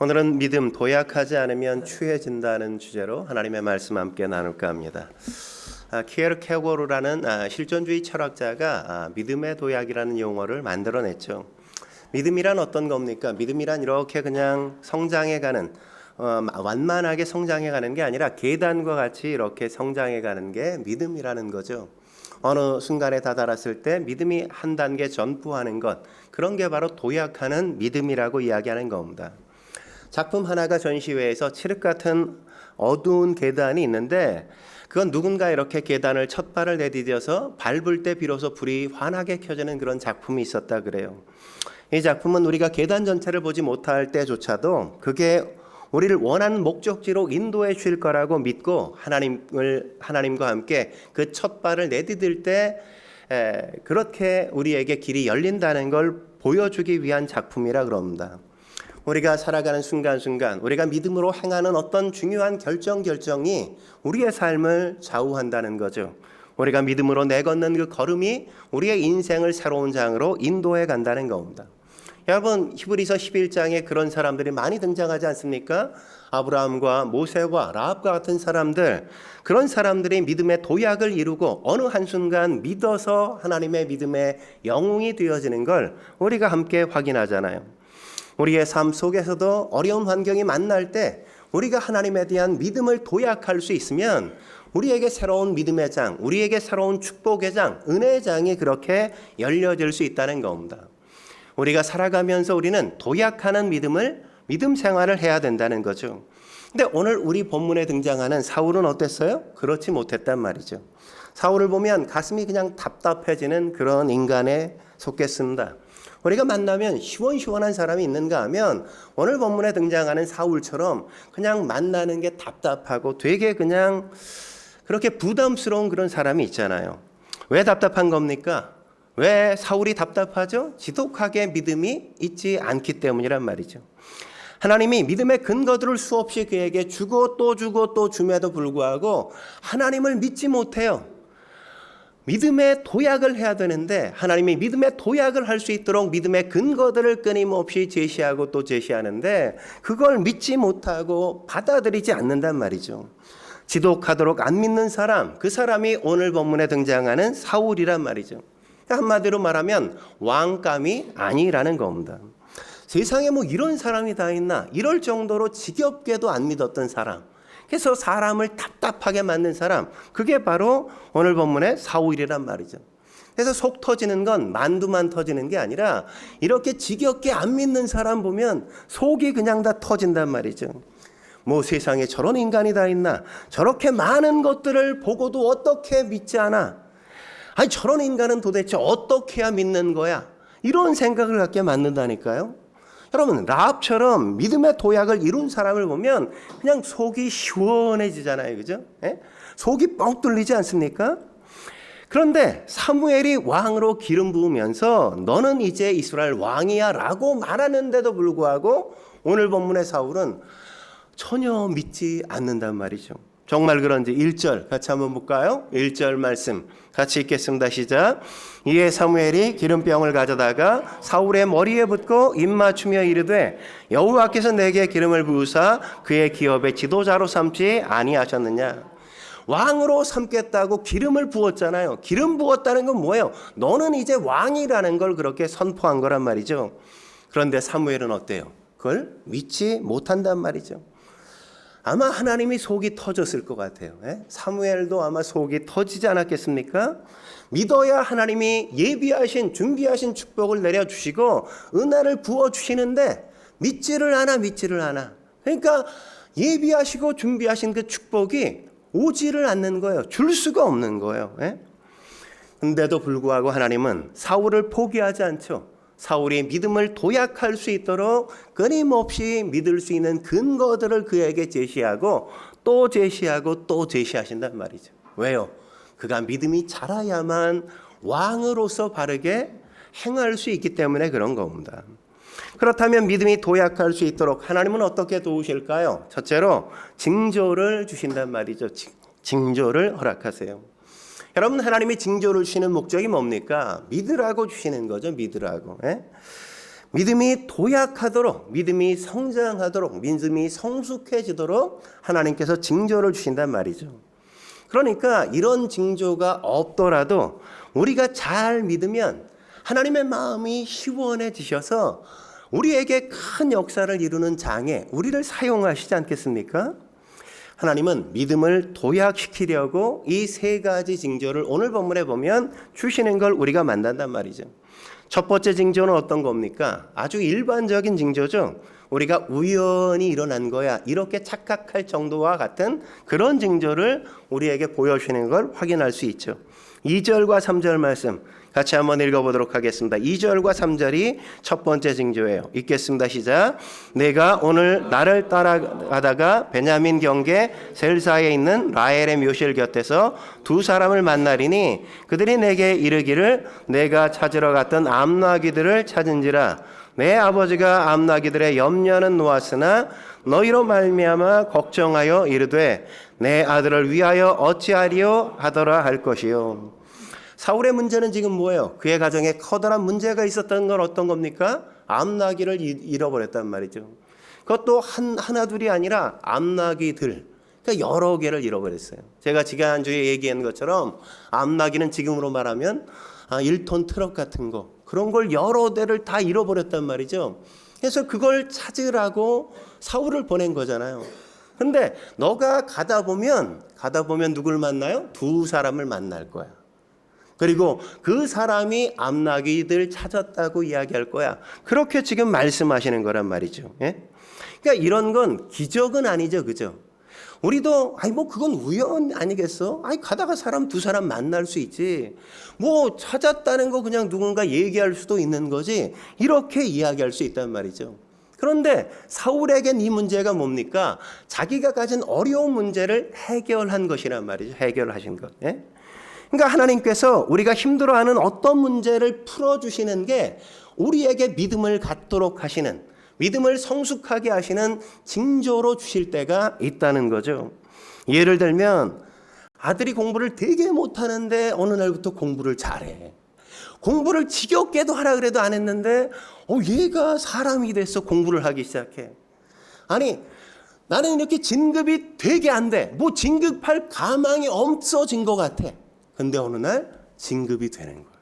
오늘은 믿음 도약하지 않으면 추해진다는 주제로 하나님의 말씀 함께 나눌까 합니다. 키에르케고르라는 실존주의 철학자가 믿음의 도약이라는 용어를 만들어냈죠. 믿음이란 어떤 겁니까? 믿음이란 이렇게 그냥 성장해가는 완만하게 성장해가는 게 아니라 계단과 같이 이렇게 성장해가는 게 믿음이라는 거죠. 어느 순간에 다다랐을 때 믿음이 한 단계 전부하는 것, 그런 게 바로 도약하는 믿음이라고 이야기하는 겁니다. 작품 하나가 전시회에서 칠흑 같은 어두운 계단이 있는데, 그건 누군가 이렇게 계단을 첫 발을 내디뎌서 밟을 때 비로소 불이 환하게 켜지는 그런 작품이 있었다 그래요. 이 작품은 우리가 계단 전체를 보지 못할 때조차도 그게 우리를 원하는 목적지로 인도해 주실 거라고 믿고 하나님과 함께 그 첫 발을 내디딜 때 그렇게 우리에게 길이 열린다는 걸 보여주기 위한 작품이라 그럽니다. 우리가 살아가는 순간순간 우리가 믿음으로 행하는 어떤 중요한 결정이 우리의 삶을 좌우한다는 거죠. 우리가 믿음으로 내걷는 그 걸음이 우리의 인생을 새로운 장으로 인도해 간다는 겁니다. 여러분, 히브리서 11장에 그런 사람들이 많이 등장하지 않습니까? 아브라함과 모세와 라합과 같은 사람들, 그런 사람들이 믿음의 도약을 이루고 어느 한순간 믿어서 하나님의 믿음의 영웅이 되어지는 걸 우리가 함께 확인하잖아요. 우리의 삶 속에서도 어려운 환경이 만날 때 우리가 하나님에 대한 믿음을 도약할 수 있으면 우리에게 새로운 믿음의 장, 우리에게 새로운 축복의 장, 은혜의 장이 그렇게 열려질 수 있다는 겁니다. 우리가 살아가면서 우리는 도약하는 믿음 생활을 해야 된다는 거죠. 근데 오늘 우리 본문에 등장하는 사울은 어땠어요? 그렇지 못했단 말이죠. 사울을 보면 가슴이 그냥 답답해지는 그런 인간에 속겠습니다. 우리가 만나면 시원시원한 사람이 있는가 하면 오늘 본문에 등장하는 사울처럼 그냥 만나는 게 답답하고 되게 그냥 그렇게 부담스러운 그런 사람이 있잖아요. 왜 답답한 겁니까? 왜 사울이 답답하죠? 지독하게 믿음이 있지 않기 때문이란 말이죠. 하나님이 믿음의 근거들을 수없이 그에게 주고 또 줌에도 불구하고 하나님을 믿지 못해요. 믿음의 도약을 해야 되는데 하나님이 믿음의 도약을 할 수 있도록 믿음의 근거들을 끊임없이 제시하고 또 제시하는데 그걸 믿지 못하고 받아들이지 않는단 말이죠. 지독하도록 안 믿는 사람, 그 사람이 오늘 본문에 등장하는 사울이란 말이죠. 한마디로 말하면 왕감이 아니라는 겁니다. 세상에 뭐 이런 사람이 다 있나? 이럴 정도로 지겹게도 안 믿었던 사람, 그래서 사람을 답답하게 만든 사람, 그게 바로 오늘 본문의 사울이란 말이죠. 그래서 속 터지는 건 만두만 터지는 게 아니라 이렇게 지겹게 안 믿는 사람 보면 속이 그냥 다 터진단 말이죠. 뭐 세상에 저런 인간이 다 있나? 저렇게 많은 것들을 보고도 어떻게 믿지 않아? 아니 저런 인간은 도대체 어떻게 해야 믿는 거야? 이런 생각을 갖게 만든다니까요. 여러분, 라합처럼 믿음의 도약을 이룬 사람을 보면 그냥 속이 시원해지잖아요. 그죠? 속이 뻥 뚫리지 않습니까? 그런데 사무엘이 왕으로 기름 부으면서 너는 이제 이스라엘 왕이야 라고 말하는데도 불구하고 오늘 본문의 사울은 전혀 믿지 않는단 말이죠. 정말 그런지 1절 같이 한번 볼까요? 1절 말씀 같이 읽겠습니다. 시작. 이에 사무엘이 기름병을 가져다가 사울의 머리에 붓고 입맞추며 이르되 여호와께서 내게 기름을 부으사 그의 기업의 지도자로 삼지 아니하셨느냐. 왕으로 삼겠다고 기름을 부었잖아요. 기름 부었다는 건 뭐예요? 너는 이제 왕이라는 걸 그렇게 선포한 거란 말이죠. 그런데 사무엘은 어때요? 그걸 믿지 못한단 말이죠. 아마 하나님이 속이 터졌을 것 같아요. 사무엘도 아마 속이 터지지 않았겠습니까? 믿어야 하나님이 준비하신 축복을 내려주시고 은혜를 부어주시는데 믿지를 않아. 그러니까 예비하시고 준비하신 그 축복이 오지를 않는 거예요. 줄 수가 없는 거예요. 근데도 불구하고 하나님은 사울을 포기하지 않죠. 사울이 믿음을 도약할 수 있도록 끊임없이 믿을 수 있는 근거들을 그에게 제시하고 또 제시하신단 말이죠. 왜요? 그가 믿음이 자라야만 왕으로서 바르게 행할 수 있기 때문에 그런 겁니다. 그렇다면 믿음이 도약할 수 있도록 하나님은 어떻게 도우실까요? 첫째로 징조를 주신단 말이죠. 징조를 허락하세요. 여러분, 하나님이 징조를 주시는 목적이 뭡니까? 믿으라고 주시는 거죠. 믿으라고. 믿음이 도약하도록, 믿음이 성장하도록, 믿음이 성숙해지도록 하나님께서 징조를 주신단 말이죠. 그러니까 이런 징조가 없더라도 우리가 잘 믿으면 하나님의 마음이 시원해지셔서 우리에게 큰 역사를 이루는 장에 우리를 사용하시지 않겠습니까? 하나님은 믿음을 도약시키려고 이 세 가지 징조를 오늘 본문에 보면 주시는 걸 우리가 만난단 말이죠. 첫 번째 징조는 어떤 겁니까? 아주 일반적인 징조죠. 우리가 우연히 일어난 거야 이렇게 착각할 정도와 같은 그런 징조를 우리에게 보여주시는 걸 확인할 수 있죠. 2절과 3절 말씀 같이 한번 읽어보도록 하겠습니다. 2절과 3절이 첫 번째 징조예요. 읽겠습니다. 시작. 내가 오늘 나를 따라가다가 베냐민 경계 셀사에 있는 라헬의 묘실 곁에서 두 사람을 만나리니 그들이 내게 이르기를 내가 찾으러 갔던 암나귀들을 찾은지라 내 아버지가 암나귀들의 염려는 놓았으나 너희로 말미암아 걱정하여 이르되 내 아들을 위하여 어찌하리요 하더라 할 것이요. 사울의 문제는 지금 뭐예요? 그의 가정에 커다란 문제가 있었던 건 어떤 겁니까? 암나귀를 잃어버렸단 말이죠. 그것도 하나 둘이 아니라 암나귀들, 그러니까 여러 개를 잃어버렸어요. 제가 지난주에 얘기한 것처럼 암나귀는 지금으로 말하면 1톤 트럭 같은 거, 그런 걸 여러 대를 다 잃어버렸단 말이죠. 그래서 그걸 찾으라고 사울을 보낸 거잖아요. 근데 너가 가다 보면 누굴 만나요? 두 사람을 만날 거야. 그리고 그 사람이 암나귀들 찾았다고 이야기할 거야. 그렇게 지금 말씀하시는 거란 말이죠. 예? 그러니까 이런 건 기적은 아니죠. 그죠? 우리도 그건 우연 아니겠어? 가다가 두 사람 만날 수 있지. 찾았다는 거 그냥 누군가 얘기할 수도 있는 거지. 이렇게 이야기할 수 있단 말이죠. 그런데 사울에겐 이 문제가 뭡니까? 자기가 가진 어려운 문제를 해결한 것이란 말이죠. 해결하신 것. 예? 그러니까 하나님께서 우리가 힘들어하는 어떤 문제를 풀어주시는 게 우리에게 믿음을 갖도록 하시는, 믿음을 성숙하게 하시는 징조로 주실 때가 있다는 거죠. 예를 들면 아들이 공부를 되게 못하는데 어느 날부터 공부를 잘해. 공부를 지겹게도 하라 그래도 안 했는데 얘가 사람이 돼서 공부를 하기 시작해. 나는 이렇게 진급이 되게 안 돼. 진급할 가망이 없어진 것 같아. 근데 어느 날 진급이 되는 거야.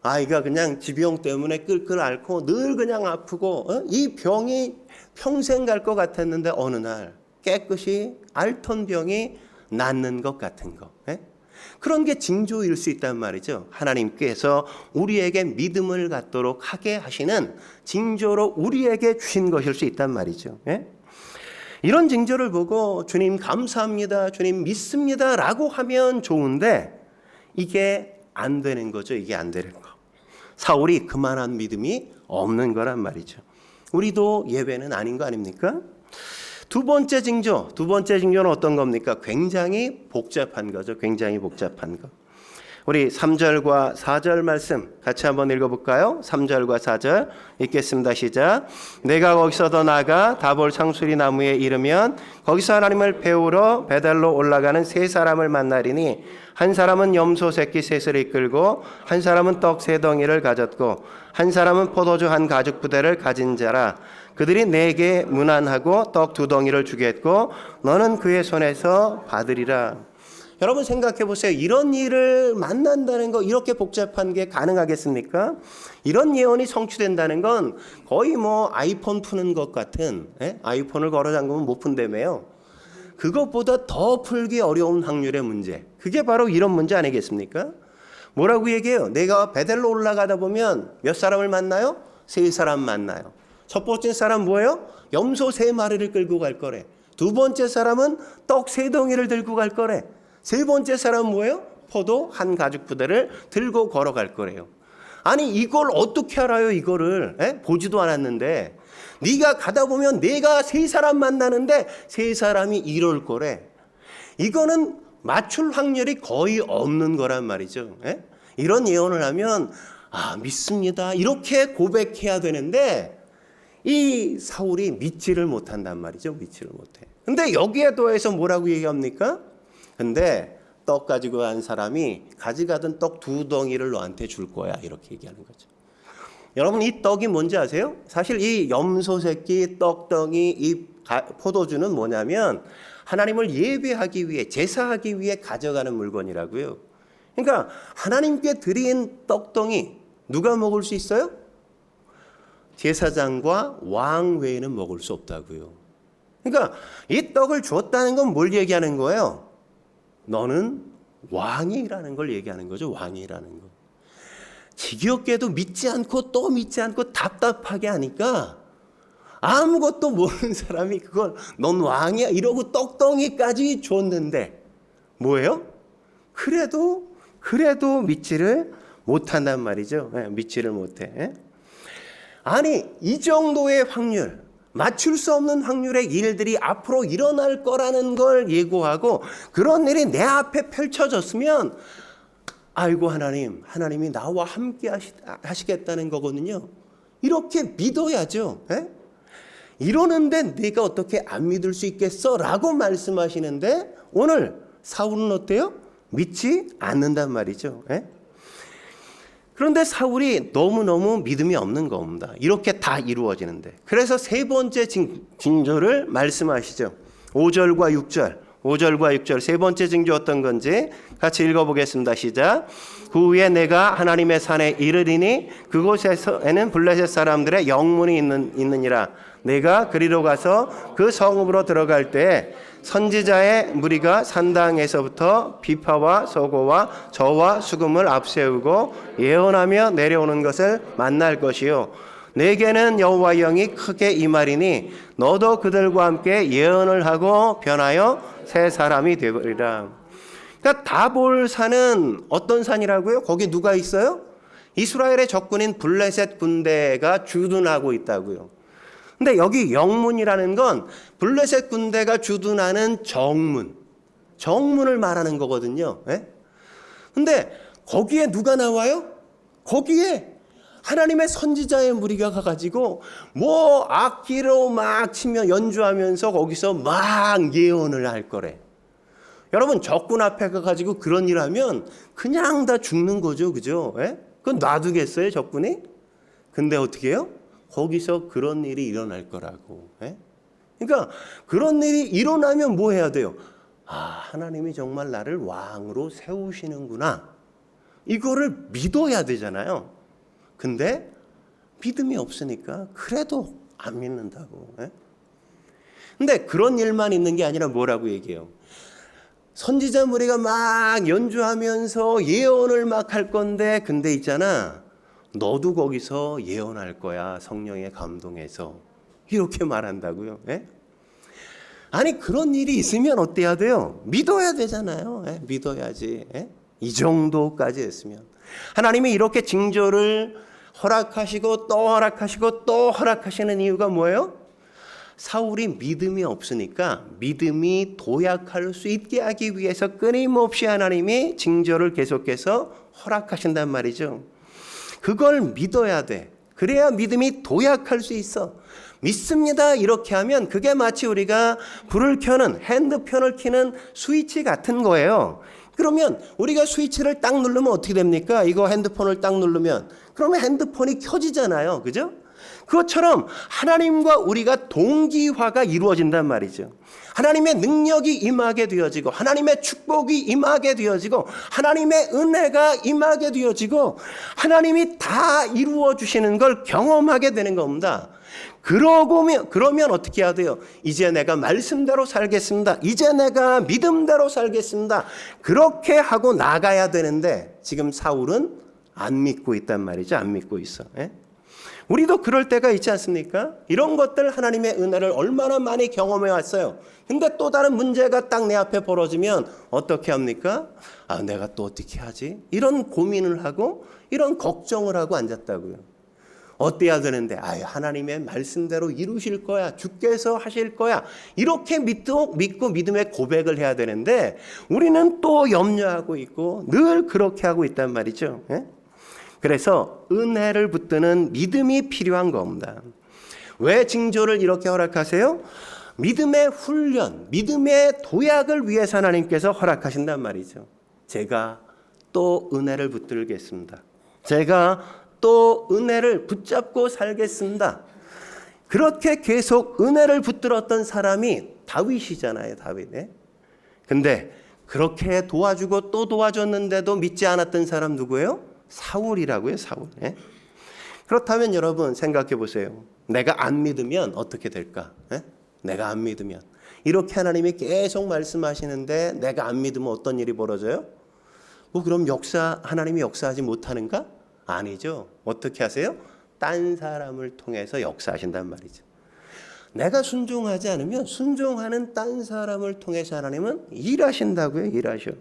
아이가 그냥 지병 때문에 끌끌 앓고 늘 그냥 아프고 이 병이 평생 갈 것 같았는데 어느 날 깨끗이 앓던 병이 낫는 것 같은 거. 그런 게 징조일 수 있단 말이죠. 하나님께서 우리에게 믿음을 갖도록 하게 하시는 징조로 우리에게 주신 것일 수 있단 말이죠. 이런 징조를 보고 주님 감사합니다, 주님 믿습니다 라고 하면 좋은데 이게 안 되는 거죠. 이게 안 되는 거. 사울이 그만한 믿음이 없는 거란 말이죠. 우리도 예외는 아닌 거 아닙니까? 두 번째 징조는 어떤 겁니까? 굉장히 복잡한 거죠. 굉장히 복잡한 거. 우리 3절과 4절 말씀 같이 한번 읽어볼까요? 3절과 4절 읽겠습니다. 시작. 내가 거기서 더 나아가 다볼 상수리 나무에 이르면 거기서 하나님을 배우러 베델로 올라가는 세 사람을 만나리니 한 사람은 염소 새끼 셋을 이끌고 한 사람은 떡 세 덩이를 가졌고 한 사람은 포도주 한 가죽 부대를 가진 자라. 그들이 내게 문안하고 떡 두 덩이를 주겠고 너는 그의 손에서 받으리라. 여러분 생각해 보세요. 이런 일을 만난다는 거 이렇게 복잡한 게 가능하겠습니까? 이런 예언이 성취된다는 건 거의 아이폰 푸는 것 같은, 아이폰을 걸어 잠그면 못 푼다며요. 그것보다 더 풀기 어려운 확률의 문제. 그게 바로 이런 문제 아니겠습니까? 뭐라고 얘기해요? 내가 베델로 올라가다 보면 몇 사람을 만나요? 세 사람 만나요. 첫 번째 사람 뭐예요? 염소 세 마리를 끌고 갈 거래. 두 번째 사람은 떡 세 덩이를 들고 갈 거래. 세 번째 사람은 뭐예요? 포도 한 가죽 부대를 들고 걸어갈 거래요. 이걸 어떻게 알아요? 이거를 보지도 않았는데 네가 가다 보면 내가 세 사람 만나는데 세 사람이 이럴 거래. 이거는 맞출 확률이 거의 없는 거란 말이죠. 이런 예언을 하면 믿습니다 이렇게 고백해야 되는데 이 사울이 믿지를 못한단 말이죠. 믿지를 못해. 근데 여기에 더해서 뭐라고 얘기합니까? 근데 떡 가지고 간 사람이 가져가던 떡 두 덩이를 너한테 줄 거야 이렇게 얘기하는 거죠. 여러분 이 떡이 뭔지 아세요? 사실 이 염소 새끼, 떡덩이, 이 포도주는 뭐냐면 하나님을 예배하기 위해, 제사하기 위해 가져가는 물건이라고요. 그러니까 하나님께 드린 떡덩이 누가 먹을 수 있어요? 제사장과 왕 외에는 먹을 수 없다고요. 그러니까 이 떡을 줬다는 건 뭘 얘기하는 거예요? 너는 왕이라는 걸 얘기하는 거죠. 왕이라는 거. 지겹게도 믿지 않고 또 믿지 않고 답답하게 하니까 아무것도 모르는 사람이 그걸 넌 왕이야 이러고 떡덩이까지 줬는데 뭐예요? 그래도 믿지를 못한단 말이죠. 믿지를 못해. 아니 이 정도의 확률, 맞출 수 없는 확률의 일들이 앞으로 일어날 거라는 걸 예고하고 그런 일이 내 앞에 펼쳐졌으면 아이고 하나님이 나와 함께 하시겠다는 거거든요. 이렇게 믿어야죠. 이러는데 내가 어떻게 안 믿을 수 있겠어? 라고 말씀하시는데 오늘 사울은 어때요? 믿지 않는단 말이죠. 그런데 사울이 너무너무 믿음이 없는 겁니다. 이렇게 다 이루어지는데. 그래서 세 번째 징조를 말씀하시죠. 5절과 6절 세 번째 징조 어떤 건지 같이 읽어보겠습니다. 시작. 그 후에 내가 하나님의 산에 이르리니 그곳에는 블레셋 사람들의 영문이 있느니라. 내가 그리로 가서 그 성읍으로 들어갈 때 선지자의 무리가 산당에서부터 비파와 소고와 저와 수금을 앞세우고 예언하며 내려오는 것을 만날 것이요 내게는 여호와의 영이 크게 임하리니 너도 그들과 함께 예언을 하고 변하여 새 사람이 되리라. 그러니까 다볼 산은 어떤 산이라고요? 거기 누가 있어요? 이스라엘의 적군인 블레셋 군대가 주둔하고 있다고요. 근데 여기 영문이라는 건 블레셋 군대가 주둔하는 정문을 말하는 거거든요. 근데 거기에 누가 나와요? 거기에 하나님의 선지자의 무리가 가가지고 뭐 악기로 막 치며 연주하면서 거기서 막 예언을 할 거래. 여러분 적군 앞에 가가지고 그런 일 하면 그냥 다 죽는 거죠. 그죠? 그건 놔두겠어요 적군이? 근데 어떻게 해요? 거기서 그런 일이 일어날 거라고. 그러니까 그런 일이 일어나면 뭐 해야 돼요? 하나님이 정말 나를 왕으로 세우시는구나. 이거를 믿어야 되잖아요. 근데 믿음이 없으니까 그래도 안 믿는다고. 근데 그런 일만 있는 게 아니라 뭐라고 얘기해요? 선지자 무리가 막 연주하면서 예언을 막 할 건데 근데 있잖아. 너도 거기서 예언할 거야. 성령의 감동에서. 이렇게 말한다고요. 아니 그런 일이 있으면 어때야 돼요? 믿어야 되잖아요. 믿어야지. 이 정도까지 했으면. 하나님이 이렇게 징조를 허락하시고 또 허락하시고 또 허락하시는 이유가 뭐예요? 사울이 믿음이 없으니까 믿음이 도약할 수 있게 하기 위해서 끊임없이 하나님이 징조를 계속해서 허락하신단 말이죠. 그걸 믿어야 돼. 그래야 믿음이 도약할 수 있어. 믿습니다. 이렇게 하면 그게 마치 우리가 불을 켜는 핸드폰을 켜는 스위치 같은 거예요. 그러면 우리가 스위치를 딱 누르면 어떻게 됩니까? 이거 핸드폰을 딱 누르면 그러면 핸드폰이 켜지잖아요. 그죠? 그것처럼 하나님과 우리가 동기화가 이루어진단 말이죠. 하나님의 능력이 임하게 되어지고 하나님의 축복이 임하게 되어지고 하나님의 은혜가 임하게 되어지고 하나님이 다 이루어 주시는 걸 경험하게 되는 겁니다. 그러면 어떻게 해야 돼요? 이제 내가 말씀대로 살겠습니다. 이제 내가 믿음대로 살겠습니다. 그렇게 하고 나가야 되는데 지금 사울은 안 믿고 있단 말이죠. 안 믿고 있어. 우리도 그럴 때가 있지 않습니까? 이런 것들 하나님의 은혜를 얼마나 많이 경험해 왔어요. 근데 또 다른 문제가 딱 내 앞에 벌어지면 어떻게 합니까? 내가 또 어떻게 하지? 이런 고민을 하고 이런 걱정을 하고 앉았다고요. 어때야 되는데 하나님의 말씀대로 이루실 거야. 주께서 하실 거야. 이렇게 믿고 믿음의 고백을 해야 되는데 우리는 또 염려하고 있고 늘 그렇게 하고 있단 말이죠. 그래서 은혜를 붙드는 믿음이 필요한 겁니다. 왜 징조를 이렇게 허락하세요? 믿음의 훈련, 믿음의 도약을 위해서 하나님께서 허락하신단 말이죠. 제가 또 은혜를 붙들겠습니다. 제가 또 은혜를 붙잡고 살겠습니다. 그렇게 계속 은혜를 붙들었던 사람이 다윗이잖아요, 다윗. 근데 그렇게 도와주고 또 도와줬는데도 믿지 않았던 사람 누구예요? 사울이라고요, 사울. 그렇다면 여러분 생각해 보세요. 내가 안 믿으면 어떻게 될까? 내가 안 믿으면. 이렇게 하나님이 계속 말씀하시는데 내가 안 믿으면 어떤 일이 벌어져요? 그럼 하나님이 역사하지 못하는가? 아니죠. 어떻게 하세요? 딴 사람을 통해서 역사하신단 말이죠. 내가 순종하지 않으면 순종하는 딴 사람을 통해서 하나님은 일하신다고요. 일하셔.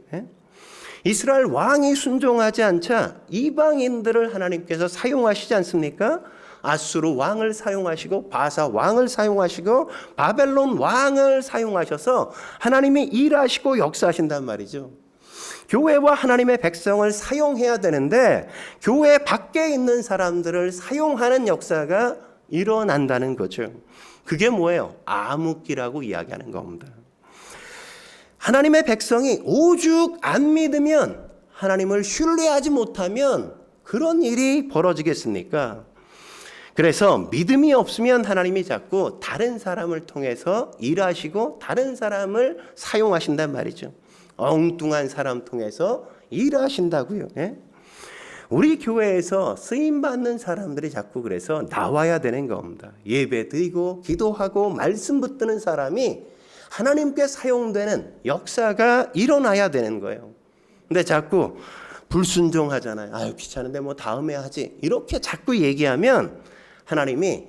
이스라엘 왕이 순종하지 않자 이방인들을 하나님께서 사용하시지 않습니까? 아수르 왕을 사용하시고 바사 왕을 사용하시고 바벨론 왕을 사용하셔서 하나님이 일하시고 역사하신단 말이죠. 교회와 하나님의 백성을 사용해야 되는데 교회 밖에 있는 사람들을 사용하는 역사가 일어난다는 거죠. 그게 뭐예요? 암흑기라고 이야기하는 겁니다. 하나님의 백성이 오죽 안 믿으면, 하나님을 신뢰하지 못하면 그런 일이 벌어지겠습니까? 그래서 믿음이 없으면 하나님이 자꾸 다른 사람을 통해서 일하시고 다른 사람을 사용하신단 말이죠. 엉뚱한 사람 통해서 일하신다고요. 우리 교회에서 쓰임받는 사람들이 자꾸 그래서 나와야 되는 겁니다. 예배 드리고 기도하고 말씀 붙드는 사람이 하나님께 사용되는 역사가 일어나야 되는 거예요. 근데 자꾸 불순종하잖아요. 아유 귀찮은데 뭐 다음에 하지. 이렇게 자꾸 얘기하면 하나님이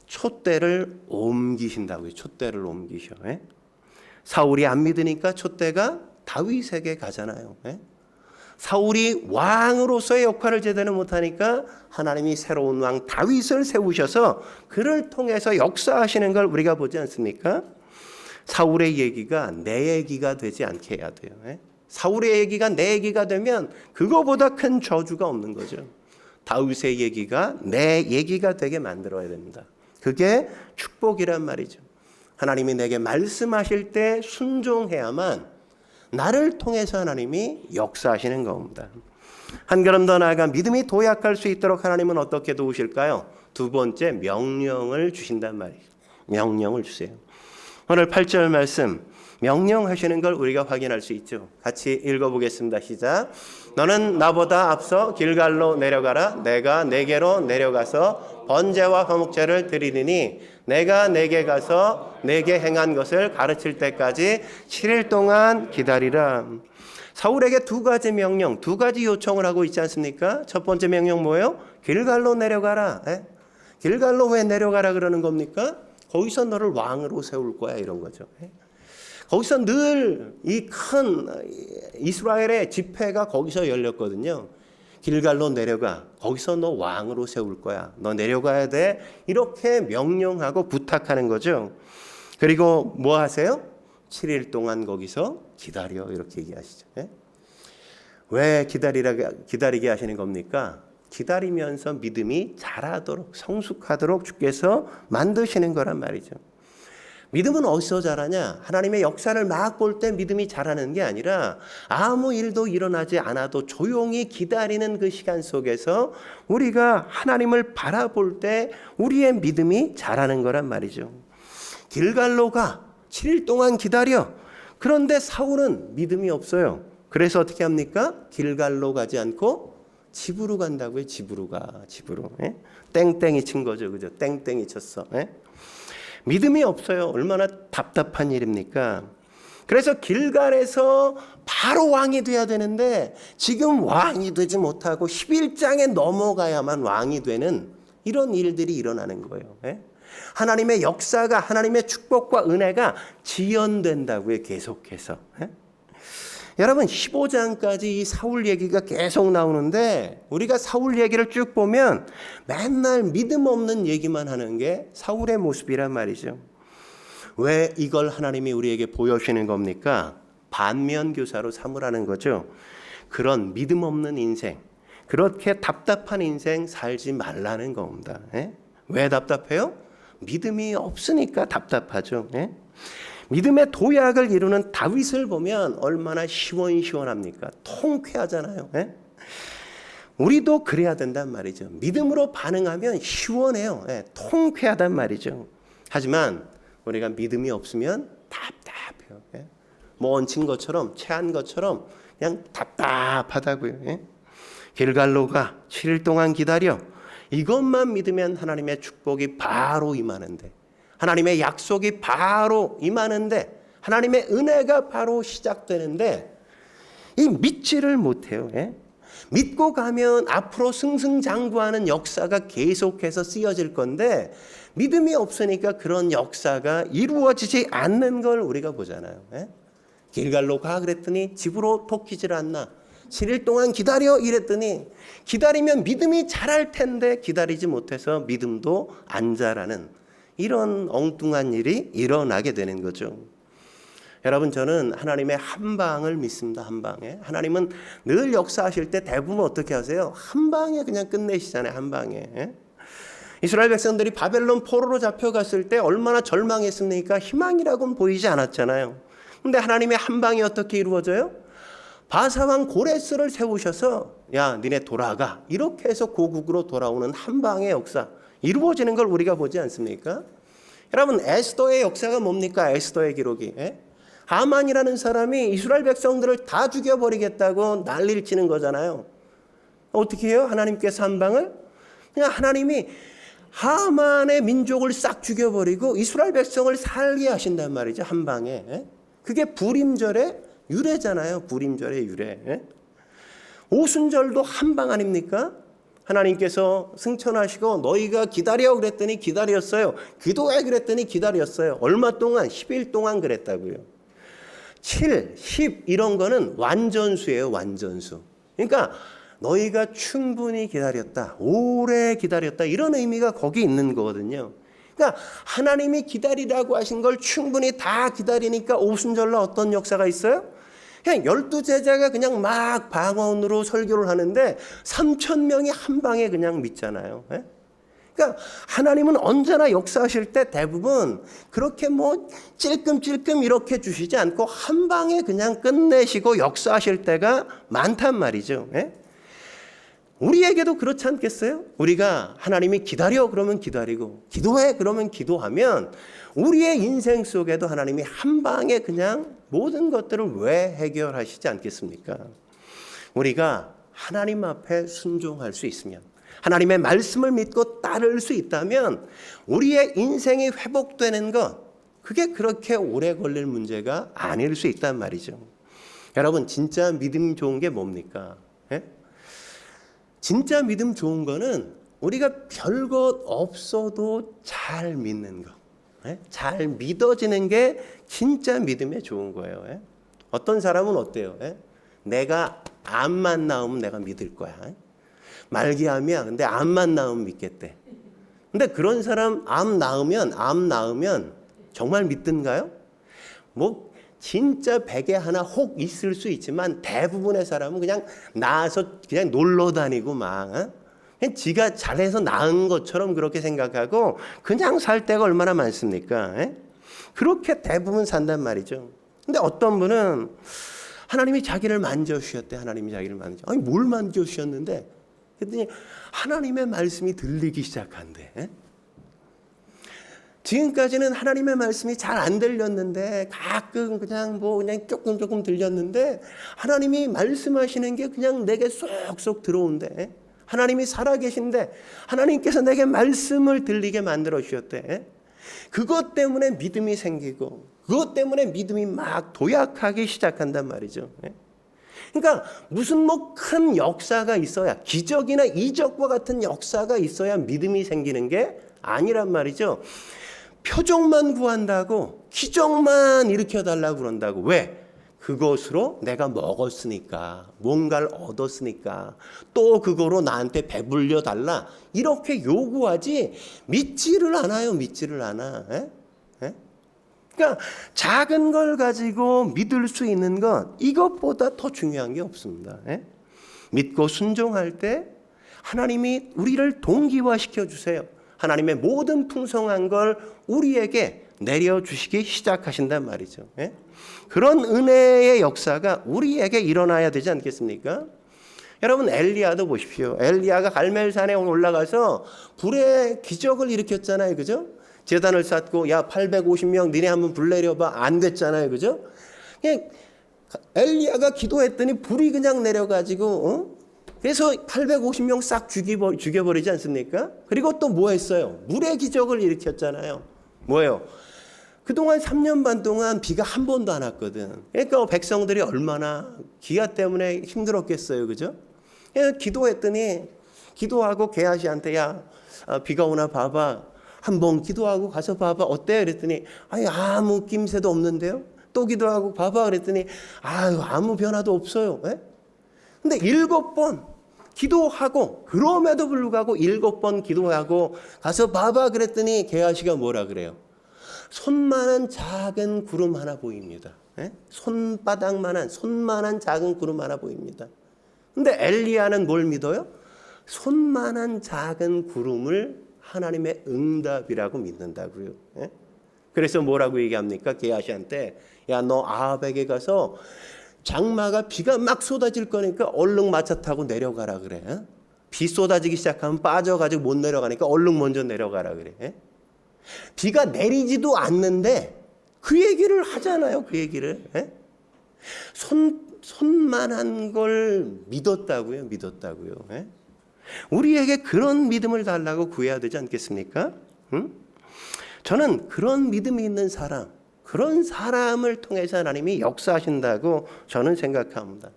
촛대를 옮기신다고요. 촛대를 옮기셔. 사울이 안 믿으니까 촛대가 다윗에게 가잖아요. 사울이 왕으로서의 역할을 제대로 못하니까 하나님이 새로운 왕 다윗을 세우셔서 그를 통해서 역사하시는 걸 우리가 보지 않습니까? 사울의 얘기가 내 얘기가 되지 않게 해야 돼요. 사울의 얘기가 내 얘기가 되면 그거보다 큰 저주가 없는 거죠. 다윗의 얘기가 내 얘기가 되게 만들어야 됩니다. 그게 축복이란 말이죠. 하나님이 내게 말씀하실 때 순종해야만 나를 통해서 하나님이 역사하시는 겁니다. 한 걸음 더 나아가 믿음이 도약할 수 있도록 하나님은 어떻게 도우실까요? 두 번째, 명령을 주신단 말이에요. 명령을 주세요. 오늘 8절 말씀, 명령하시는 걸 우리가 확인할 수 있죠. 같이 읽어보겠습니다. 시작. 너는 나보다 앞서 길갈로 내려가라. 내가 내게로 내려가서 번제와 화목제를 드리리니 내가 내게 가서 내게 행한 것을 가르칠 때까지 7일 동안 기다리라. 사울에게 두 가지 명령, 두 가지 요청을 하고 있지 않습니까? 첫 번째 명령 뭐예요? 길갈로 내려가라. 길갈로 왜 내려가라 그러는 겁니까? 거기서 너를 왕으로 세울 거야 이런 거죠. 거기서 늘 이 큰 이스라엘의 집회가 거기서 열렸거든요. 길갈로 내려가. 거기서 너 왕으로 세울 거야. 너 내려가야 돼. 이렇게 명령하고 부탁하는 거죠. 그리고 뭐 하세요? 7일 동안 거기서 기다려. 이렇게 얘기하시죠. 왜 기다리게 하시는 겁니까? 기다리면서 믿음이 자라도록 성숙하도록 주께서 만드시는 거란 말이죠. 믿음은 어디서 자라냐? 하나님의 역사를 막 볼 때 믿음이 자라는 게 아니라 아무 일도 일어나지 않아도 조용히 기다리는 그 시간 속에서 우리가 하나님을 바라볼 때 우리의 믿음이 자라는 거란 말이죠. 길갈로 가. 7일 동안 기다려. 그런데 사울은 믿음이 없어요. 그래서 어떻게 합니까? 길갈로 가지 않고 집으로 간다고요. 집으로 가. 집으로. 땡땡이 친 거죠. 그죠? 땡땡이 쳤어. 믿음이 없어요. 얼마나 답답한 일입니까? 그래서 길갈에서 바로 왕이 돼야 되는데 지금 왕이 되지 못하고 11장에 넘어가야만 왕이 되는 이런 일들이 일어나는 거예요. 하나님의 역사가, 하나님의 축복과 은혜가 지연된다고요. 계속해서. 여러분 15장까지 이 사울 얘기가 계속 나오는데 우리가 사울 얘기를 쭉 보면 맨날 믿음 없는 얘기만 하는 게 사울의 모습이란 말이죠. 왜 이걸 하나님이 우리에게 보여주시는 겁니까? 반면교사로 삼으라는 거죠. 그런 믿음 없는 인생, 그렇게 답답한 인생 살지 말라는 겁니다. 왜 답답해요? 믿음이 없으니까 답답하죠. 믿음의 도약을 이루는 다윗을 보면 얼마나 시원시원합니까? 통쾌하잖아요. 우리도 그래야 된단 말이죠. 믿음으로 반응하면 시원해요. 예, 통쾌하단 말이죠. 하지만 우리가 믿음이 없으면 답답해요. 예? 뭐 얹힌 것처럼 체한 것처럼 그냥 답답하다고요. 예? 길갈로가 7일 동안 기다려 이것만 믿으면 하나님의 축복이 바로 임하는데, 하나님의 약속이 바로 임하는데, 하나님의 은혜가 바로 시작되는데 이 믿지를 못해요. 예? 믿고 가면 앞으로 승승장구하는 역사가 계속해서 쓰여질 건데 믿음이 없으니까 그런 역사가 이루어지지 않는 걸 우리가 보잖아요. 예? 길갈로 가 그랬더니 집으로 토끼질 않나. 7일 동안 기다려 이랬더니 기다리면 믿음이 자랄 텐데 기다리지 못해서 믿음도 안 자라는 이런 엉뚱한 일이 일어나게 되는 거죠. 여러분, 저는 하나님의 한 방을 믿습니다. 한 방에. 하나님은 늘 역사하실 때 대부분 어떻게 하세요? 한 방에 그냥 끝내시잖아요. 한 방에. 예? 이스라엘 백성들이 바벨론 포로로 잡혀갔을 때 얼마나 절망했습니까? 희망이라고는 보이지 않았잖아요. 근데 하나님의 한 방이 어떻게 이루어져요? 바사왕 고레스를 세우셔서 야 니네 돌아가, 이렇게 해서 고국으로 돌아오는 한 방의 역사 이루어지는 걸 우리가 보지 않습니까? 여러분, 에스더의 역사가 뭡니까? 에스더의 기록이. 예? 하만이라는 사람이 이스라엘 백성들을 다 죽여버리겠다고 난리를 치는 거잖아요. 어떻게 해요? 하나님께서 한 방을 그냥 하나님이 하만의 민족을 싹 죽여버리고 이스라엘 백성을 살게 하신단 말이죠. 한 방에. 예? 그게 불임절의 유래잖아요. 불임절의 유래. 예? 오순절도 한 방 아닙니까? 하나님께서 승천하시고 너희가 기다려 그랬더니 기다렸어요. 기도해 그랬더니 기다렸어요. 얼마 동안? 10일 동안 그랬다고요. 7, 10 이런 거는 완전수예요. 완전수. 그러니까 너희가 충분히 기다렸다, 오래 기다렸다, 이런 의미가 거기 있는 거거든요. 그러니까 하나님이 기다리라고 하신 걸 충분히 다 기다리니까 오순절날 어떤 역사가 있어요? 그냥 12제자가 그냥 막 방언으로 설교를 하는데 3,000명이 한 방에 그냥 믿잖아요. 예? 그러니까 하나님은 언제나 역사하실 때 대부분 그렇게 뭐 찔끔찔끔 이렇게 주시지 않고 한 방에 그냥 끝내시고 역사하실 때가 많단 말이죠. 예? 우리에게도 그렇지 않겠어요? 우리가 하나님이 기다려 그러면 기다리고 기도해 그러면 기도하면 우리의 인생 속에도 하나님이 한 방에 그냥 모든 것들을 왜 해결하시지 않겠습니까? 우리가 하나님 앞에 순종할 수 있으면, 하나님의 말씀을 믿고 따를 수 있다면 우리의 인생이 회복되는 것, 그게 그렇게 오래 걸릴 문제가 아닐 수 있단 말이죠. 여러분, 진짜 믿음 좋은 게 뭡니까? 예? 진짜 믿음 좋은 거는 우리가 별것 없어도 잘 믿는 거, 잘 믿어지는 게 진짜 믿음에 좋은 거예요. 어떤 사람은 어때요? 내가 암만 나오면 내가 믿을 거야. 말기암이야. 근데 암만 나오면 믿겠대. 근데 그런 사람 암 나으면 정말 믿든가요? 뭐 진짜 100에 하나 혹 있을 수 있지만 대부분의 사람은 그냥 나아서 그냥 놀러 다니고 막 그냥 지가 잘해서 나은 것처럼 그렇게 생각하고 그냥 살 때가 얼마나 많습니까? 그렇게 대부분 산단 말이죠. 근데 어떤 분은 하나님이 자기를 만져주셨대. 하나님이 자기를 만져. 아니 뭘 만져주셨는데? 그랬더니 하나님의 말씀이 들리기 시작한대. 지금까지는 하나님의 말씀이 잘 안 들렸는데 가끔 그냥 조금 들렸는데 하나님이 말씀하시는 게 그냥 내게 쏙쏙 들어온대. 하나님이 살아계신데 하나님께서 내게 말씀을 들리게 만들어 주셨대. 그것 때문에 믿음이 생기고 그것 때문에 믿음이 막 도약하기 시작한단 말이죠. 그러니까 무슨 뭐 큰 역사가 있어야, 기적이나 이적과 같은 역사가 있어야 믿음이 생기는 게 아니란 말이죠. 표적만 구한다고, 기적만 일으켜달라고 그런다고. 왜? 그것으로 내가 먹었으니까, 뭔가를 얻었으니까, 또 그거로 나한테 배불려 달라, 이렇게 요구하지 믿지를 않아요. 믿지를 않아. 그러니까 작은 걸 가지고 믿을 수 있는 건 이것보다 더 중요한 게 없습니다. 믿고 순종할 때 하나님이 우리를 동기화시켜 주세요. 하나님의 모든 풍성한 걸 우리에게 내려주시기 시작하신단 말이죠. 그런 은혜의 역사가 우리에게 일어나야 되지 않겠습니까? 여러분 엘리야도 보십시오. 엘리야가 갈멜산에 올라가서 불의 기적을 일으켰잖아요. 그죠? 제단을 쌓고 야 850명 니네 한번 불 내려봐. 안 됐잖아요. 그죠? 엘리야가 기도했더니 불이 그냥 내려가지고 그래서 850명 싹 죽여버리지 않습니까? 그리고 또 뭐 했어요? 물의 기적을 일으켰잖아요. 뭐예요? 그동안 3년 반 동안 비가 한 번도 안 왔거든. 그러니까 백성들이 얼마나 기아 때문에 힘들었겠어요. 그죠? 기도했더니 기도하고 게하시한테 야 비가 오나 봐봐. 한번 기도하고 가서 봐봐. 어때요? 그랬더니 아무 낌새도 없는데요. 또 기도하고 봐봐. 그랬더니 아무 변화도 없어요. 근데 7번 기도하고 그럼에도 불구하고 7번 기도하고 가서 봐봐. 그랬더니 게하시가 뭐라 그래요? 손만한 작은 구름 하나 보입니다. 손만한 작은 구름 하나 보입니다. 근데 엘리야는 뭘 믿어요? 손만한 작은 구름을 하나님의 응답이라고 믿는다고요. 그래서 뭐라고 얘기합니까? 게하시한테 야 너 아합에게 가서 장마가 비가 막 쏟아질 거니까 얼른 마차 타고 내려가라 그래. 비 쏟아지기 시작하면 빠져가지고 못 내려가니까 얼른 먼저 내려가라 그래. 비가 내리지도 않는데 그 얘기를 하잖아요. 그 얘기를. 손만한 걸 믿었다고요. 우리에게 그런 믿음을 달라고 구해야 되지 않겠습니까? 저는 그런 믿음이 있는 사람, 그런 사람을 통해서 하나님이 역사하신다고 저는 생각합니다.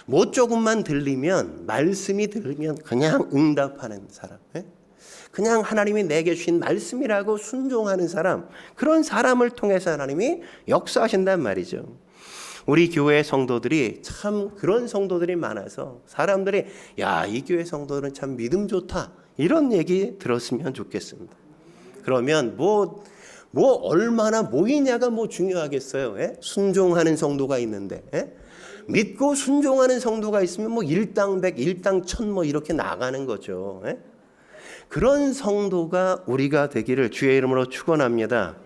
뭐 조금만 들리면, 말씀이 들리면 그냥 응답하는 사람. 그냥 하나님이 내게 주신 말씀이라고 순종하는 사람, 그런 사람을 통해서 하나님이 역사하신단 말이죠. 우리 교회 성도들이 참 그런 성도들이 많아서 사람들이 야, 이 교회 성도들은 참 믿음 좋다 이런 얘기 들었으면 좋겠습니다. 그러면 뭐 얼마나 모이냐가 뭐 중요하겠어요. 순종하는 성도가 있는데 믿고 순종하는 성도가 있으면 뭐 일당 100, 일당 1000 뭐 이렇게 나가는 거죠. 그런 성도가 우리가 되기를 주의 이름으로 축원합니다.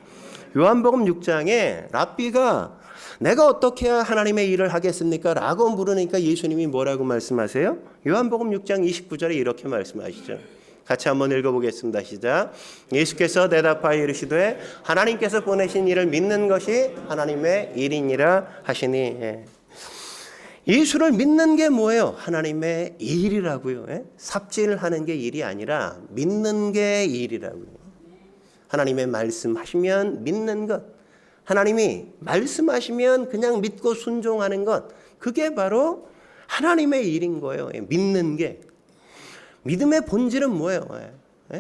요한복음 6장에 랍비가 내가 어떻게 해야 하나님의 일을 하겠습니까? 라고 물으니까 예수님이 뭐라고 말씀하세요? 요한복음 6장 29절에 이렇게 말씀하시죠. 같이 한번 읽어보겠습니다. 시작. 예수께서 대답하여 이르시되 하나님께서 보내신 일을 믿는 것이 하나님의 일이니라 하시니. 예수를 믿는 게 뭐예요? 하나님의 일이라고요. 삽질하는 게 일이 아니라 믿는 게 일이라고요. 하나님의 말씀하시면 믿는 것, 하나님이 말씀하시면 그냥 믿고 순종하는 것, 그게 바로 하나님의 일인 거예요. 믿는 게. 믿음의 본질은 뭐예요?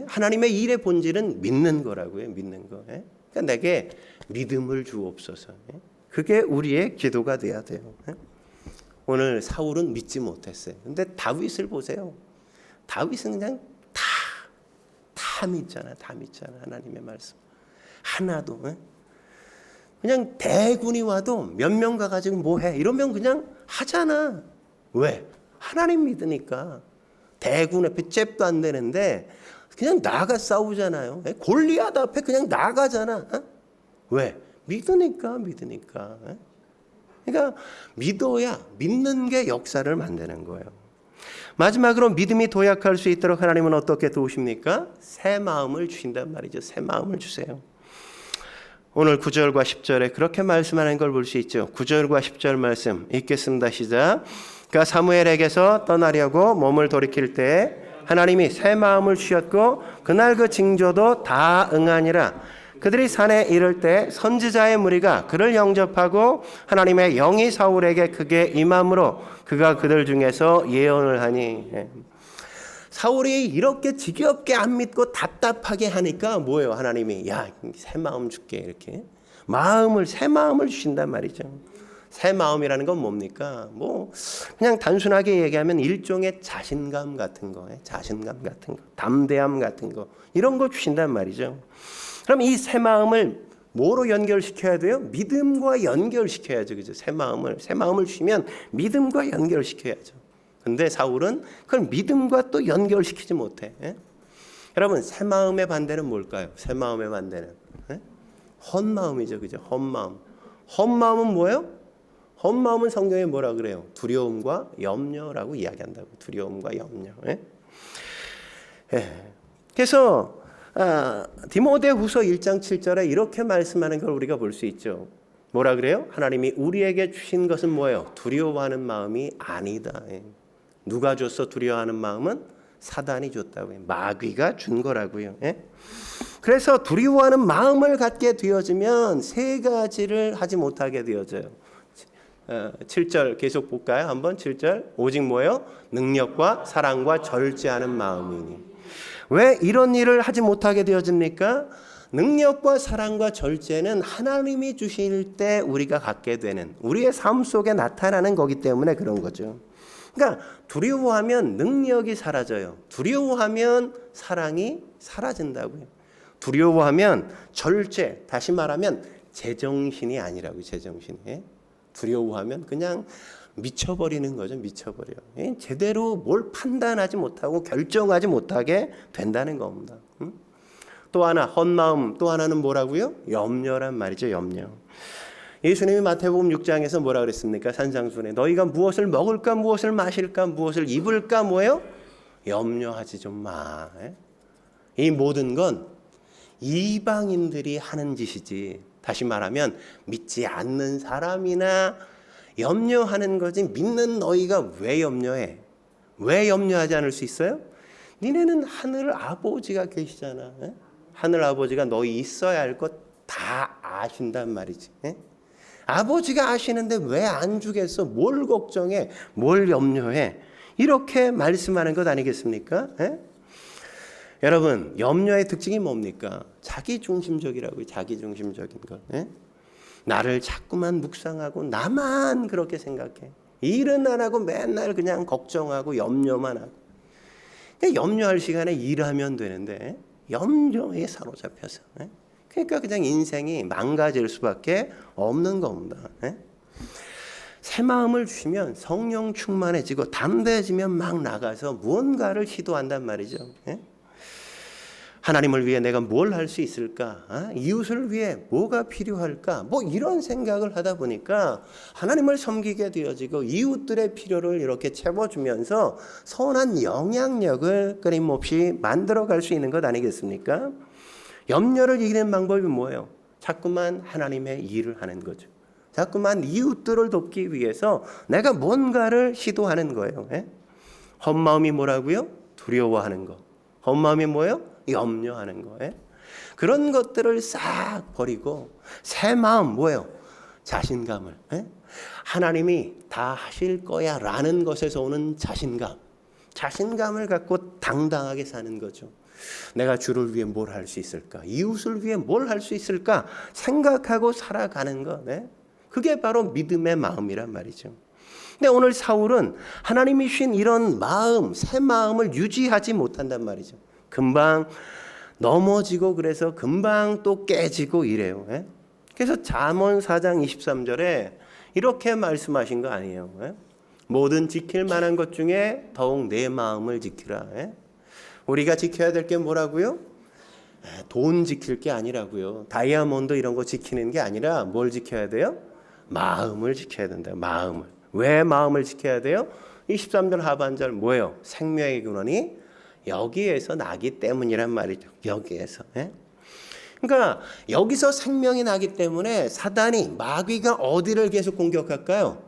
하나님의 일의 본질은 믿는 거라고요. 믿는 거. 그러니까 내게 믿음을 주옵소서. 그게 우리의 기도가 돼야 돼요. 오늘 사울은 믿지 못했어요. 근데 다윗을 보세요. 다윗은 그냥 다 믿잖아. 하나님의 말씀. 하나도. 그냥 대군이 와도 몇 명 가가지고 뭐 해? 이러면 그냥 하잖아. 왜? 하나님 믿으니까. 대군 앞에 잽도 안 되는데 그냥 나가 싸우잖아요. 골리앗 앞에 그냥 나가잖아. 왜? 믿으니까. 그러니까 믿어야 믿는 게 역사를 만드는 거예요. 마지막으로 믿음이 도약할 수 있도록 하나님은 어떻게 도우십니까? 새 마음을 주신단 말이죠. 새 마음을 주세요. 오늘 9절과 10절에 그렇게 말씀하는 걸 볼 수 있죠. 9절과 10절 말씀 읽겠습니다. 시작. 그러니까 사무엘에게서 떠나려고 몸을 돌이킬 때 하나님이 새 마음을 주셨고 그날 그 징조도 다 응하니라. 그들이 산에 이를 때 선지자의 무리가 그를 영접하고 하나님의 영이 사울에게 크게 임함으로 그가 그들 중에서 예언을 하니. 사울이 이렇게 지겹게 안 믿고 답답하게 하니까 뭐예요? 하나님이 야, 새 마음 줄게 이렇게 새 마음을 주신단 말이죠. 새 마음이라는 건 뭡니까? 뭐 그냥 단순하게 얘기하면 일종의 자신감 같은 거, 담대함 같은 거 이런 거 주신단 말이죠. 그럼 이 새 마음을 뭐로 연결시켜야 돼요? 믿음과 연결시켜야죠. 그죠? 새 마음을 주시면 믿음과 연결시켜야죠. 근데 사울은 그걸 믿음과 또 연결시키지 못해. 여러분, 새 마음의 반대는 뭘까요? 새 마음의 반대는 헛마음이죠. 그죠? 헛마음. 헛마음은 뭐예요? 헛마음은 성경에 뭐라 그래요? 두려움과 염려라고 이야기한다고. 두려움과 염려. 예? 예. 그래서 디모데후서 1장 7절에 이렇게 말씀하는 걸 우리가 볼 수 있죠. 뭐라 그래요? 하나님이 우리에게 주신 것은 뭐예요? 두려워하는 마음이 아니다. 예. 누가 줬어? 두려워하는 마음은 사단이 줬다고요. 마귀가 준 거라고요. 예? 그래서 두려워하는 마음을 갖게 되어지면 세 가지를 하지 못하게 되어져요. 7절 계속 볼까요? 한번 7절. 오직 뭐예요? 능력과 사랑과 절제하는 마음이니. 왜 이런 일을 하지 못하게 되어집니까? 능력과 사랑과 절제는 하나님이 주실 때 우리가 갖게 되는, 우리의 삶 속에 나타나는 거기 때문에 그런 거죠. 그러니까 두려워하면 능력이 사라져요. 두려워하면 사랑이 사라진다고요. 두려워하면 절제, 다시 말하면 제정신이 아니라고요. 제정신이. 두려워하면 그냥 미쳐버리는 거죠. 미쳐버려. 제대로 뭘 판단하지 못하고 결정하지 못하게 된다는 겁니다. 또 하나 헛마음, 또 하나는 뭐라고요? 염려란 말이죠. 염려. 예수님이 마태복음 6장에서 뭐라 그랬습니까? 산상수훈에 너희가 무엇을 먹을까, 무엇을 마실까, 무엇을 입을까, 뭐예요? 염려하지 좀 마. 이 모든 건 이방인들이 하는 짓이지, 다시 말하면 믿지 않는 사람이나 염려하는 거지, 믿는 너희가 왜 염려해? 왜 염려하지 않을 수 있어요? 니네는 하늘 아버지가 계시잖아. 하늘 아버지가 너희 있어야 할 것 다 아신단 말이지. 아버지가 아시는데 왜 안 주겠어? 뭘 걱정해? 뭘 염려해? 이렇게 말씀하는 것 아니겠습니까? 여러분, 염려의 특징이 뭡니까? 자기중심적이라고요. 자기중심적인 것. 나를 자꾸만 묵상하고 나만 그렇게 생각해. 일은 안 하고 맨날 그냥 걱정하고 염려만 하고. 염려할 시간에 일하면 되는데 염려에 사로잡혀서. 그러니까 그냥 인생이 망가질 수밖에 없는 겁니다. 새 마음을 주시면 성령 충만해지고 담대해지면 막 나가서 무언가를 시도한단 말이죠. 하나님을 위해 내가 뭘 할 수 있을까? 이웃을 위해 뭐가 필요할까? 뭐 이런 생각을 하다 보니까 하나님을 섬기게 되어지고 이웃들의 필요를 이렇게 채워주면서 선한 영향력을 끊임없이 만들어갈 수 있는 것 아니겠습니까? 염려를 이기는 방법이 뭐예요? 자꾸만 하나님의 일을 하는 거죠. 자꾸만 이웃들을 돕기 위해서 내가 뭔가를 시도하는 거예요. 헛마음이 뭐라고요? 두려워하는 거. 헛마음이 뭐예요? 염려하는 거예요. 그런 것들을 싹 버리고 새 마음 뭐예요? 자신감을. 하나님이 다 하실 거야 라는 것에서 오는 자신감. 자신감을 갖고 당당하게 사는 거죠. 내가 주를 위해 뭘 할 수 있을까? 이웃을 위해 뭘 할 수 있을까? 생각하고 살아가는 것. 그게 바로 믿음의 마음이란 말이죠. 근데 오늘 사울은 하나님이 주신 이런 마음, 새 마음을 유지하지 못한단 말이죠. 금방 넘어지고 그래서 금방 또 깨지고 이래요. 그래서 잠언 4장 23절에 이렇게 말씀하신 거 아니에요. 모든 지킬 만한 것 중에 더욱 내 마음을 지키라. 우리가 지켜야 될 게 뭐라고요? 돈 지킬 게 아니라고요. 다이아몬드 이런 거 지키는 게 아니라 뭘 지켜야 돼요? 마음을 지켜야 된다. 마음을. 왜 마음을 지켜야 돼요? 23절 하반절 뭐예요? 생명의 근원이 여기에서 나기 때문이란 말이죠. 여기에서. 그러니까 여기서 생명이 나기 때문에 사단이, 마귀가 어디를 계속 공격할까요?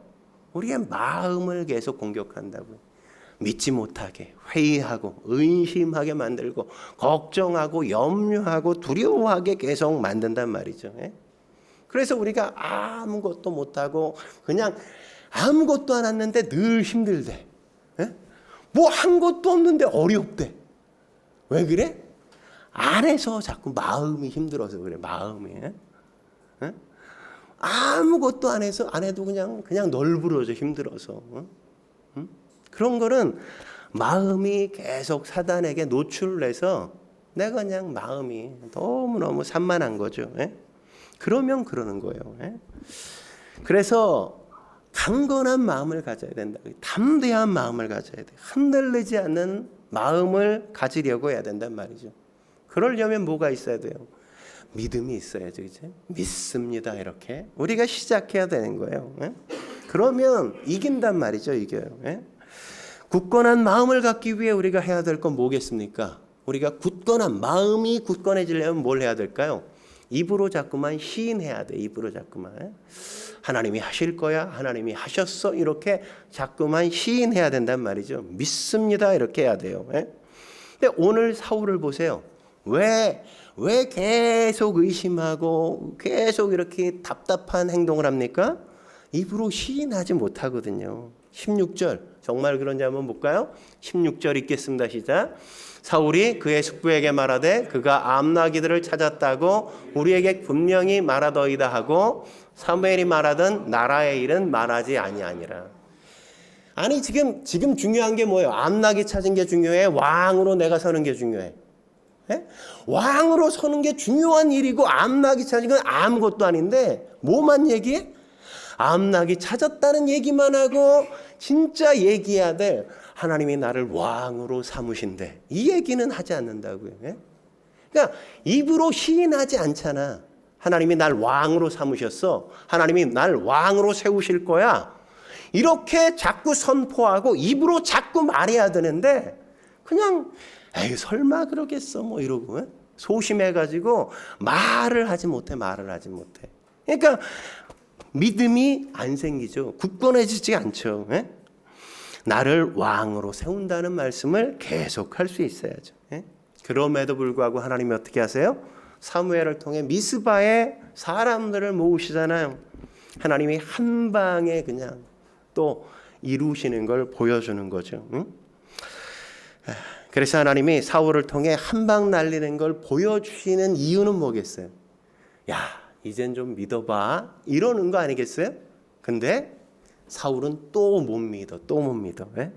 우리의 마음을 계속 공격한다고요. 믿지 못하게, 회의하고 의심하게 만들고 걱정하고 염려하고 두려워하게 계속 만든단 말이죠. 그래서 우리가 아무것도 못하고 그냥 아무것도 안 했는데 늘 힘들대. 뭐 한 것도 없는데 어렵대. 왜 그래? 안에서 자꾸 마음이 힘들어서 그래. 마음이. 아무것도 안 해도 그냥 널브러져 힘들어서. 그런 거는 마음이 계속 사단에게 노출돼서 내가 그냥 마음이 너무너무 산만한 거죠. 그러면 그러는 거예요. 그래서 강건한 마음을 가져야 된다. 담대한 마음을 가져야 돼. 흔들리지 않는 마음을 가지려고 해야 된단 말이죠. 그러려면 뭐가 있어야 돼요? 믿음이 있어야죠. 이제 믿습니다. 이렇게 우리가 시작해야 되는 거예요. 그러면 이긴단 말이죠. 이겨요. 예? 굳건한 마음을 갖기 위해 우리가 해야 될 건 뭐겠습니까? 우리가 굳건한 마음이 굳건해지려면 뭘 해야 될까요? 입으로 자꾸만 시인해야 돼. 입으로 자꾸만. 하나님이 하실 거야. 하나님이 하셨어. 이렇게 자꾸만 시인해야 된단 말이죠. 믿습니다. 이렇게 해야 돼요. 근데 오늘 사울을 보세요. 왜 계속 의심하고 계속 이렇게 답답한 행동을 합니까? 입으로 시인하지 못하거든요. 16절 정말 그런지 한번 볼까요? 16절 읽겠습니다. 시작. 사울이 그의 숙부에게 말하되 그가 암나기들을 찾았다고 우리에게 분명히 말하더이다 하고 사무엘이 말하던 나라의 일은 말하지 아니하니라. 아니 지금 중요한 게 뭐예요? 암나기 찾은 게 중요해? 왕으로 내가 서는 게 중요해? 예? 왕으로 서는 게 중요한 일이고 암나기 찾은 건 아무것도 아닌데 뭐만 얘기해? 암나기 찾았다는 얘기만 하고 진짜 얘기해야 될 하나님이 나를 왕으로 삼으신대. 이 얘기는 하지 않는다고요. 예? 그러니까 입으로 시인하지 않잖아. 하나님이 날 왕으로 삼으셨어. 하나님이 날 왕으로 세우실 거야. 이렇게 자꾸 선포하고 입으로 자꾸 말해야 되는데 그냥 에이 설마 그러겠어 뭐 이러고 소심해가지고 말을 하지 못해. 그러니까 믿음이 안 생기죠. 굳건해지지 않죠. 나를 왕으로 세운다는 말씀을 계속할 수 있어야죠. 그럼에도 불구하고 하나님이 어떻게 하세요? 사무엘을 통해 미스바에 사람들을 모으시잖아요. 하나님이 한 방에 그냥 또 이루시는 걸 보여주는 거죠. 그래서 하나님이 사울을 통해 한 방 날리는 걸 보여주시는 이유는 뭐겠어요? 야, 이젠 좀 믿어봐. 이러는 거 아니겠어요? 근데 사울은 또 못 믿어. 예?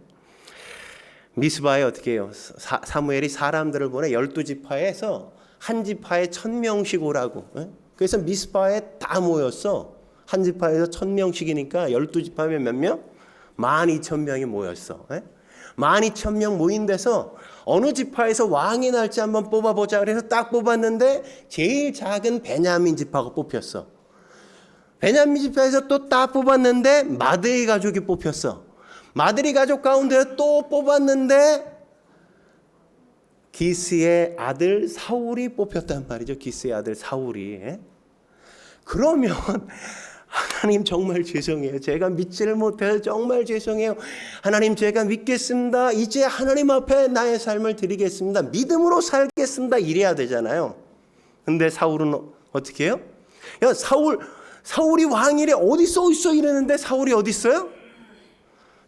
미스바에 어떻게 해요? 사무엘이 사람들을 보내 12지파에서 한 지파에 1000명씩 오라고. 예? 그래서 미스바에 다 모였어. 한 지파에서 1000명씩이니까 12지파면 몇 명? 12,000명이 모였어. 예? 12,000명 모인 데서 어느 지파에서 왕이 날지 한번 뽑아보자. 그래서 딱 뽑았는데 제일 작은 베냐민 지파가 뽑혔어. 베냐민 지파에서 또 딱 뽑았는데 마드리 가족이 뽑혔어. 마드리 가족 가운데 또 뽑았는데 기스의 아들 사울이 뽑혔단 말이죠. 기스의 아들 사울이. 그러면 하나님 정말 죄송해요. 제가 믿지를 못해서 정말 죄송해요. 하나님 제가 믿겠습니다. 이제 하나님 앞에 나의 삶을 드리겠습니다. 믿음으로 살겠습니다. 이래야 되잖아요. 근데 사울은 어떻게 해요? 야, 사울이 왕이래. 어디 써 있어? 이러는데 사울이 어디 있어요?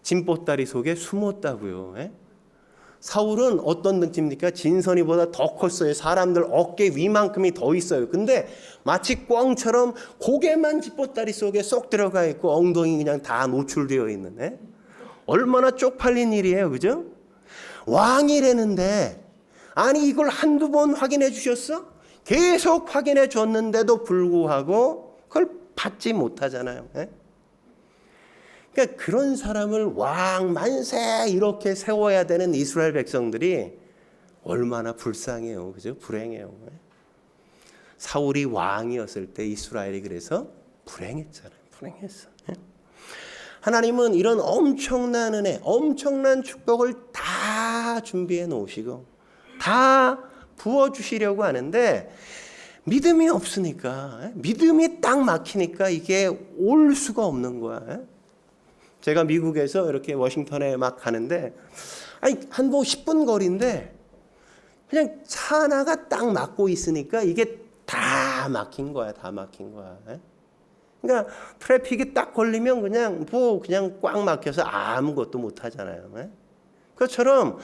진보다리 속에 숨었다고요. 사울은 어떤 느낌입니까? 진선이보다 더 컸어요. 사람들 어깨 위만큼이 더 있어요. 근데 마치 꽝처럼 고개만 집보다리 속에 쏙 들어가 있고 엉덩이 그냥 다 노출되어 있는. 얼마나 쪽팔린 일이에요. 그죠? 왕이라는데 아니 이걸 한두 번 확인해 주셨어? 계속 확인해 줬는데도 불구하고 그걸 받지 못하잖아요. 그러니까 그런 사람을 왕 만세 이렇게 세워야 되는 이스라엘 백성들이 얼마나 불쌍해요. 그죠? 불행해요. 사울이 왕이었을 때 이스라엘이 그래서 불행했잖아요. 불행했어. 하나님은 이런 엄청난 은혜, 엄청난 축복을 다 준비해 놓으시고 다 부어주시려고 하는데 믿음이 없으니까, 믿음이 딱 막히니까 이게 올 수가 없는 거야. 제가 미국에서 이렇게 워싱턴에 막 가는데 아니 한 10분 거리인데 그냥 차 하나가 딱 막고 있으니까 이게 다 막힌 거야. 그러니까 트래픽이 딱 걸리면 그냥 꽉 막혀서 아무것도 못 하잖아요. 그것처럼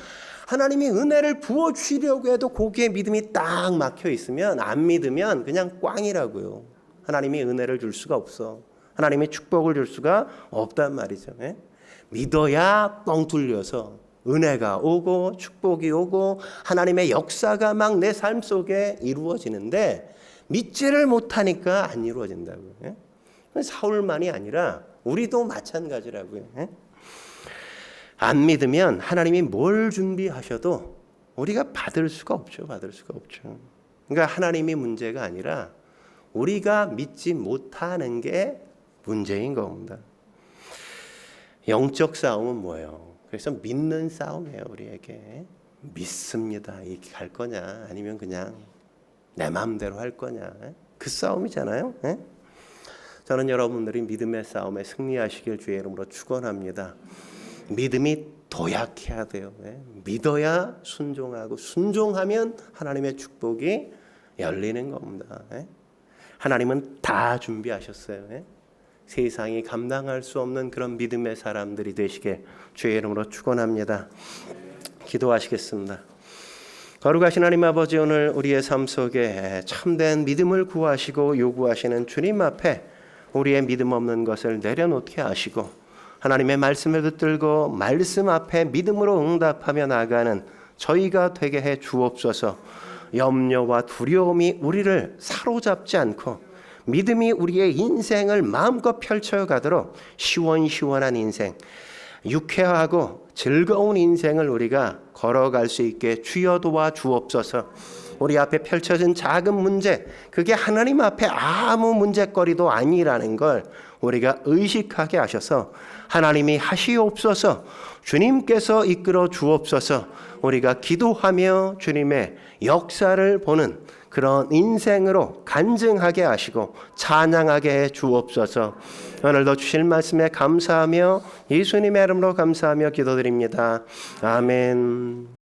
하나님이 은혜를 부어 주시려고 해도 거기에 믿음이 딱 막혀 있으면 안 믿으면 그냥 꽝이라고요. 하나님이 은혜를 줄 수가 없어. 하나님의 축복을 줄 수가 없단 말이죠. 믿어야 뻥 뚫려서 은혜가 오고 축복이 오고 하나님의 역사가 막 내 삶 속에 이루어지는데 믿지를 못하니까 안 이루어진다고요. 사울만이 아니라 우리도 마찬가지라고요. 안 믿으면 하나님이 뭘 준비하셔도 우리가 받을 수가 없죠. 그러니까 하나님이 문제가 아니라 우리가 믿지 못하는 게 문제인 겁니다. 영적 싸움은 뭐예요? 그래서 믿는 싸움이에요. 우리에게 믿습니다. 이렇게 갈 거냐 아니면 그냥 내 마음대로 할 거냐, 그 싸움이잖아요. 저는 여러분들이 믿음의 싸움에 승리하시길 주의 이름으로 축원합니다. 믿음이 도약해야 돼요. 믿어야 순종하고 순종하면 하나님의 축복이 열리는 겁니다. 하나님은 다 준비하셨어요. 세상이 감당할 수 없는 그런 믿음의 사람들이 되시게 주의 이름으로 축원합니다. 기도하시겠습니다. 거룩하신 하나님 아버지, 오늘 우리의 삶 속에 참된 믿음을 구하시고 요구하시는 주님 앞에 우리의 믿음 없는 것을 내려놓게 하시고 하나님의 말씀을 붙들고 말씀 앞에 믿음으로 응답하며 나가는 저희가 되게 해 주옵소서. 염려와 두려움이 우리를 사로잡지 않고 믿음이 우리의 인생을 마음껏 펼쳐가도록 시원시원한 인생, 유쾌하고 즐거운 인생을 우리가 걸어갈 수 있게 주여 도와 주옵소서. 우리 앞에 펼쳐진 작은 문제, 그게 하나님 앞에 아무 문제거리도 아니라는 걸 우리가 의식하게 하셔서 하나님이 하시옵소서, 주님께서 이끌어 주옵소서, 우리가 기도하며 주님의 역사를 보는 그런 인생으로 간증하게 하시고 찬양하게 해 주옵소서. 오늘도 주실 말씀에 감사하며 예수님의 이름으로 감사하며 기도드립니다. 아멘.